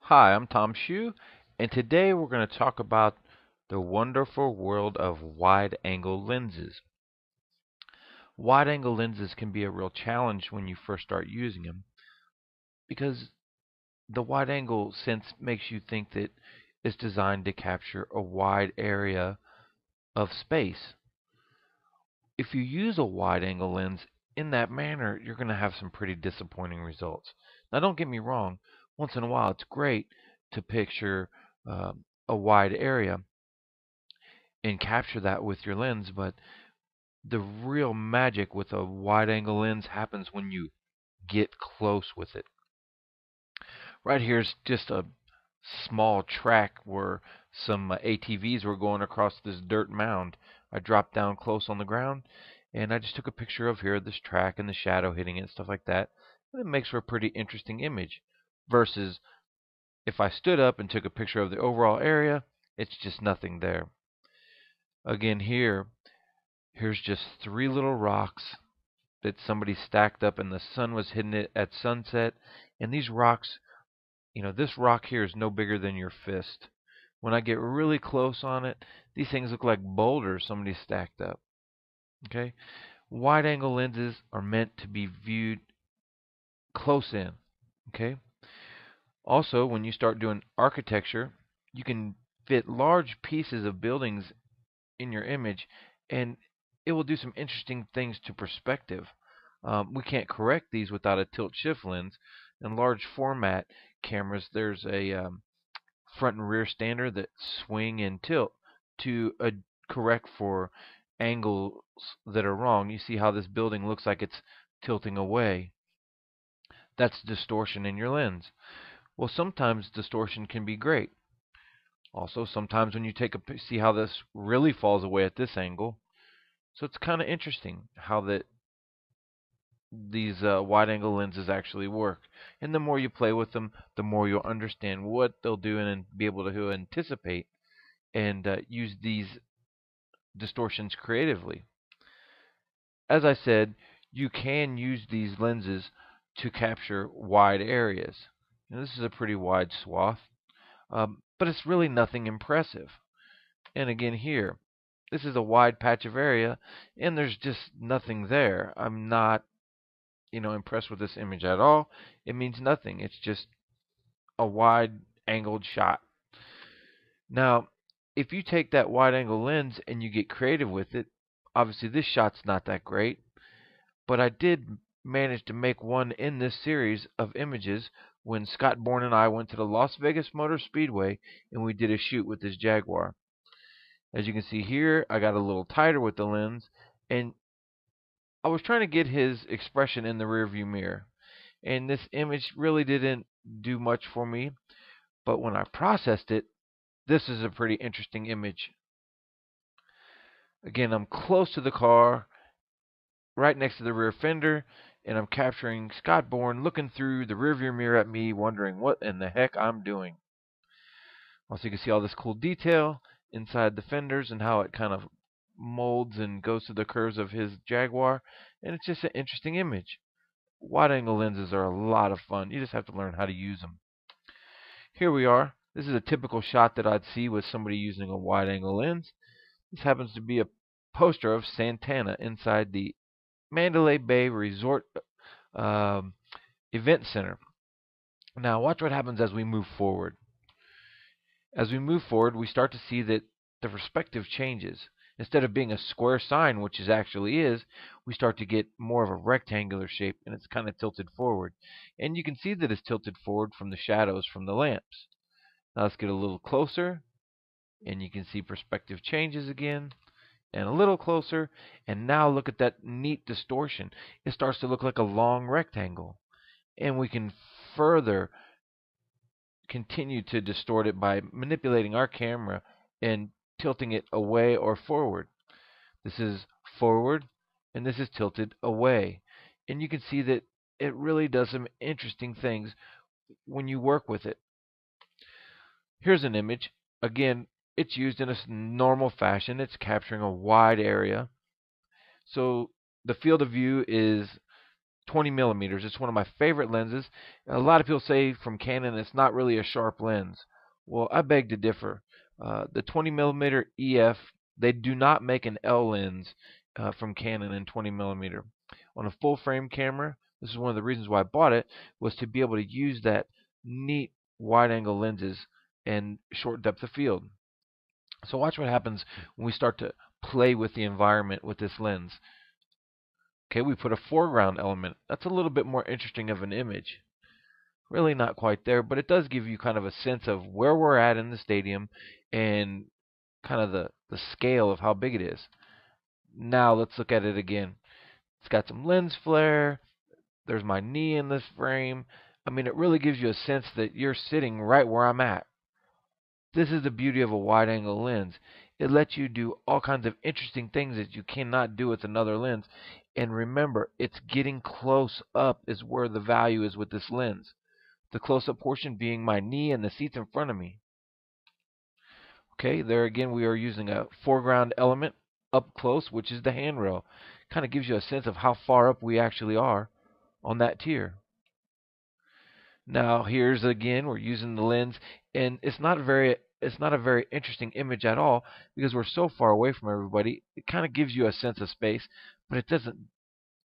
Hi, I'm Tom Shue, and today we're going to talk about the wonderful world of wide angle lenses. Wide angle lenses can be a real challenge when you first start using them because the wide angle sense makes you think that it's designed to capture a wide area of space. If you use a wide angle lens in that manner, you're going to have some pretty disappointing results. Now, don't get me wrong, once in a while it's great to picture a wide area and capture that with your lens, but the real magic with a wide angle lens happens when you get close with it. Right here's just a small track where some ATVs were going across this dirt mound. I dropped down close on the ground and I just took a picture of here this track and the shadow hitting it and stuff like that. And it makes for a pretty interesting image. Versus if I stood up and took a picture of the overall area, it's just nothing there. Again, here's just three little rocks that somebody stacked up and the sun was hitting it at sunset. And these rocks, this rock here is no bigger than your fist. When I get really close on it, these things look like boulders somebody stacked up. Okay? Wide angle lenses are meant to be viewed close in. Okay? Also, when you start doing architecture, you can fit large pieces of buildings in your image, and it will do some interesting things to perspective. We can't correct these without a tilt shift lens. In large format cameras, there's a front and rear stander that swing and tilt to correct for angles that are wrong. You see how this building looks like it's tilting away. That's distortion in your lens. Well, sometimes distortion can be great. Also, sometimes when you see how this really falls away at this angle. So it's kind of interesting how these wide angle lenses actually work. And the more you play with them, the more you'll understand what they'll do and be able to anticipate and use these distortions creatively. As I said, you can use these lenses to capture wide areas. This is a pretty wide swath, but it's really nothing impressive. And again here, this is a wide patch of area, and there's just nothing there. I'm not impressed with this image at all. It means nothing. It's just a wide angled shot. Now, if you take that wide angle lens and you get creative with it, obviously this shot's not that great, but I did manage to make one in this series of images when Scott Bourne and I went to the Las Vegas Motor Speedway and we did a shoot with this Jaguar. As you can see here, I got a little tighter with the lens, and I was trying to get his expression in the rearview mirror. And this image really didn't do much for me, but when I processed it, this is a pretty interesting image. Again, I'm close to the car, right next to the rear fender, and I'm capturing Scott Bourne looking through the rearview mirror at me, wondering what in the heck I'm doing. Also, you can see all this cool detail inside the fenders and how it kind of molds and goes to the curves of his Jaguar, and it's just an interesting image. Wide angle lenses are a lot of fun. You just have to learn how to use them. Here we are. This is a typical shot that I'd see with somebody using a wide angle lens. This happens to be a poster of Santana inside the Mandalay Bay Resort um, Event Center. Now, watch what happens as we move forward. As we move forward, we start to see that the perspective changes. Instead of being a square sign, which it actually is, we start to get more of a rectangular shape, and it's kind of tilted forward. And you can see that it's tilted forward from the shadows from the lamps. Now let's get a little closer, and you can see perspective changes again. And a little closer, and now look at that neat distortion. It starts to look like a long rectangle. And we can further continue to distort it by manipulating our camera and tilting it away or forward. This is forward, and this is tilted away. And you can see that it really does some interesting things when you work with it. Here's an image. Again, it's used in a normal fashion. It's capturing a wide area. So the field of view is 20 millimeters. It's one of my favorite lenses. A lot of people say from Canon it's not really a sharp lens. Well, I beg to differ. The 20 millimeter EF, they do not make an L lens from Canon in 20 millimeter. On a full frame camera, this is one of the reasons why I bought it, was to be able to use that neat wide angle lenses and short depth of field. So watch what happens when we start to play with the environment with this lens. Okay, we put a foreground element. That's a little bit more interesting of an image. Really not quite there, but it does give you kind of a sense of where we're at in the stadium and kind of the scale of how big it is. Now let's look at it again. It's got some lens flare. There's my knee in this frame. I mean, it really gives you a sense that you're sitting right where I'm at. This is the beauty of a wide-angle lens. It lets you do all kinds of interesting things that you cannot do with another lens. And remember, it's getting close up is where the value is with this lens. The close-up portion being my knee and the seats in front of me. Okay, there again we are using a foreground element up close, which is the handrail. Kind of gives you a sense of how far up we actually are on that tier. Now here's again, we're using the lens, and it's not a very interesting image at all because we're so far away from everybody. It kind of gives you a sense of space, but it doesn't.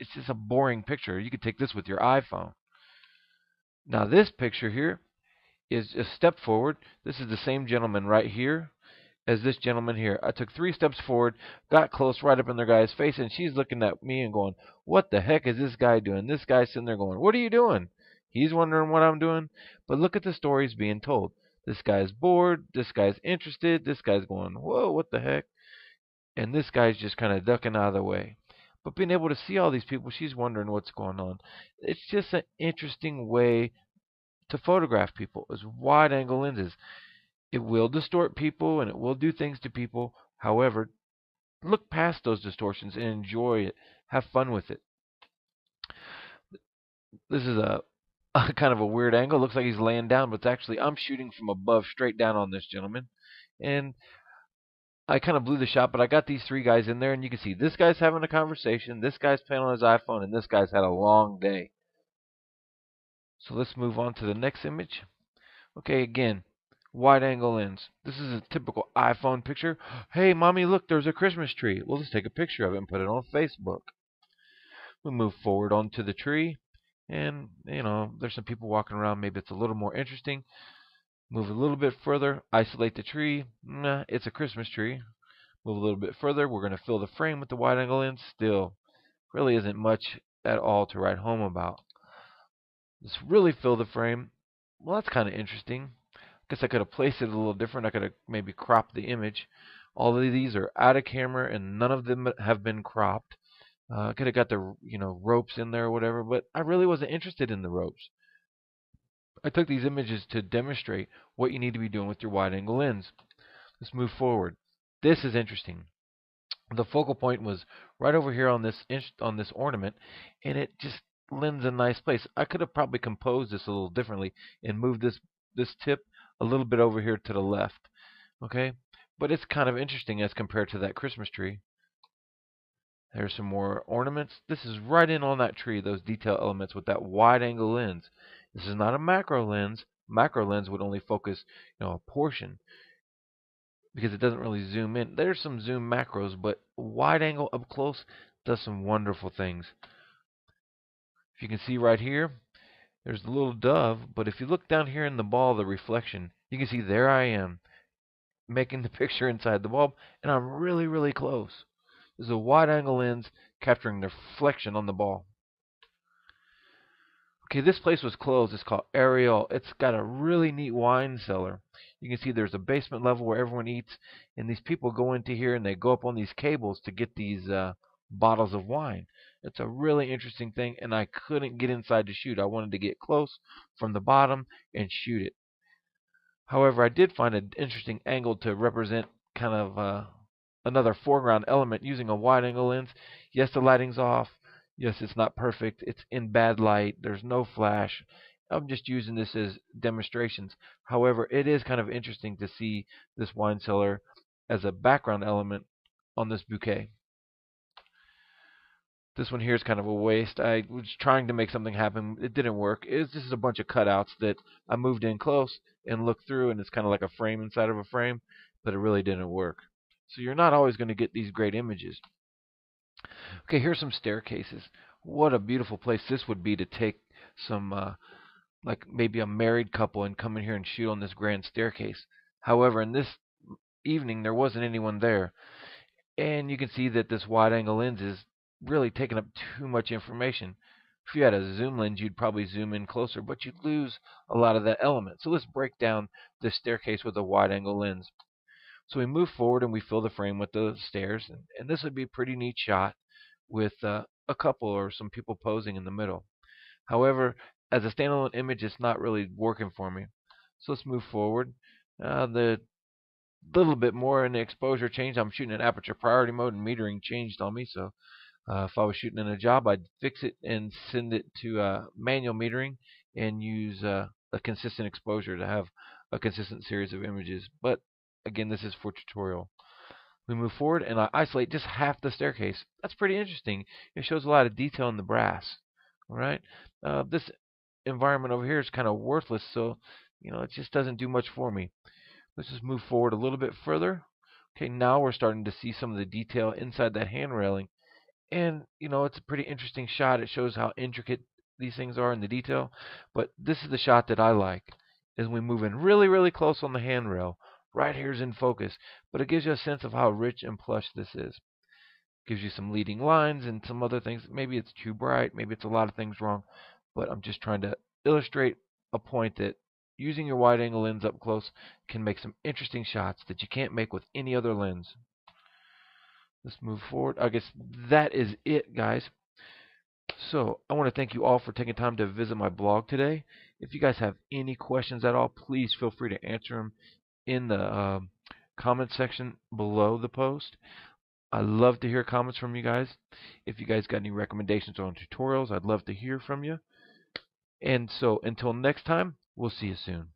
It's just a boring picture. You could take this with your iPhone. Now this picture here is a step forward. This is the same gentleman right here as this gentleman here. I took 3 steps forward, got close right up in their guy's face, and she's looking at me and going, "What the heck is this guy doing?" This guy's sitting there going, "What are you doing?" He's wondering what I'm doing, but look at the stories being told. This guy's bored, this guy's interested, this guy's going, "Whoa, what the heck?" And this guy's just kind of ducking out of the way. But being able to see all these people, she's wondering what's going on. It's just an interesting way to photograph people, is wide angle lenses. It will distort people and it will do things to people. However, look past those distortions and enjoy it. Have fun with it. This is a kind of a weird angle. Looks like he's laying down, but it's actually I'm shooting from above straight down on this gentleman. And I kind of blew the shot, but I got these 3 guys in there, and you can see this guy's having a conversation, this guy's playing on his iPhone, and this guy's had a long day. So let's move on to the next image. Okay, again, wide angle lens. This is a typical iPhone picture. Hey, mommy, look, there's a Christmas tree. We'll just take a picture of it and put it on Facebook. We move forward onto the tree, and, there's some people walking around. Maybe it's a little more interesting. Move a little bit further, isolate the tree. Nah, it's a Christmas tree. Move a little bit further. We're going to fill the frame with the wide angle lens. Still, really isn't much at all to write home about. Let's really fill the frame. Well, that's kind of interesting. I guess I could have placed it a little different. I could have maybe cropped the image. All of these are out of camera, and none of them have been cropped. I could have got the ropes in there or whatever, but I really wasn't interested in the ropes. I took these images to demonstrate what you need to be doing with your wide-angle lens. Let's move forward. This is interesting. The focal point was right over here on this ornament, and it just lends a nice place. I could have probably composed this a little differently and moved this tip a little bit over here to the left. Okay, but it's kind of interesting as compared to that Christmas tree. There's some more ornaments. This is right in on that tree, those detail elements with that wide angle lens. This is not a macro lens. Macro lens would only focus, a portion because it doesn't really zoom in. There's some zoom macros, but wide angle up close does some wonderful things. If you can see right here, there's the little dove, but if you look down here in the ball, the reflection, you can see there I am making the picture inside the bulb, and I'm really, really close. This is a wide angle lens capturing the reflection on the ball. Okay, this place was closed. It's called Ariel. It's got a really neat wine cellar. You can see there's a basement level where everyone eats, and these people go into here and they go up on these cables to get these bottles of wine. It's a really interesting thing, and I couldn't get inside to shoot. I wanted to get close from the bottom and shoot it. However, I did find an interesting angle to represent kind of another foreground element using a wide angle lens. Yes, the lighting's off. Yes, it's not perfect. It's in bad light. There's no flash. I'm just using this as demonstrations. However, it is kind of interesting to see this wine cellar as a background element on this bouquet. This one here is kind of a waste. I was trying to make something happen. It didn't work. It's just a bunch of cutouts that I moved in close and looked through, and it's kind of like a frame inside of a frame, but it really didn't work. So you're not always going to get these great images. Okay, here's some staircases. What a beautiful place this would be to take some, like maybe a married couple and come in here and shoot on this grand staircase. However, in this evening, there wasn't anyone there. And you can see that this wide angle lens is really taking up too much information. If you had a zoom lens, you'd probably zoom in closer, but you'd lose a lot of that element. So let's break down this staircase with a wide angle lens. So we move forward and we fill the frame with the stairs. And this would be a pretty neat shot with a couple or some people posing in the middle. However, as a standalone image, it's not really working for me. So let's move forward. The little bit more in the exposure change. I'm shooting in aperture priority mode and metering changed on me. So if I was shooting in a job, I'd fix it and send it to manual metering and use a consistent exposure to have a consistent series of images. But again, this is for tutorial. We move forward and I isolate just half the staircase. That's pretty interesting. It shows a lot of detail in the brass. All right. This environment over here is kind of worthless, so it just doesn't do much for me. Let's just move forward a little bit further. Okay, now we're starting to see some of the detail inside that hand railing. And, it's a pretty interesting shot. It shows how intricate these things are in the detail. But this is the shot that I like. As we move in really, really close on the handrail. Right here's in focus. But it gives you a sense of how rich and plush this is. Gives you some leading lines and some other things. Maybe it's too bright. Maybe it's a lot of things wrong. But I'm just trying to illustrate a point that using your wide angle lens up close can make some interesting shots that you can't make with any other lens. Let's move forward. I guess that is it, guys. So I want to thank you all for taking time to visit my blog today. If you guys have any questions at all, please feel free to answer them in the comment section below the post. I love to hear comments from you guys. If you guys got any recommendations on tutorials, I'd love to hear from you. And so until next time, we'll see you soon.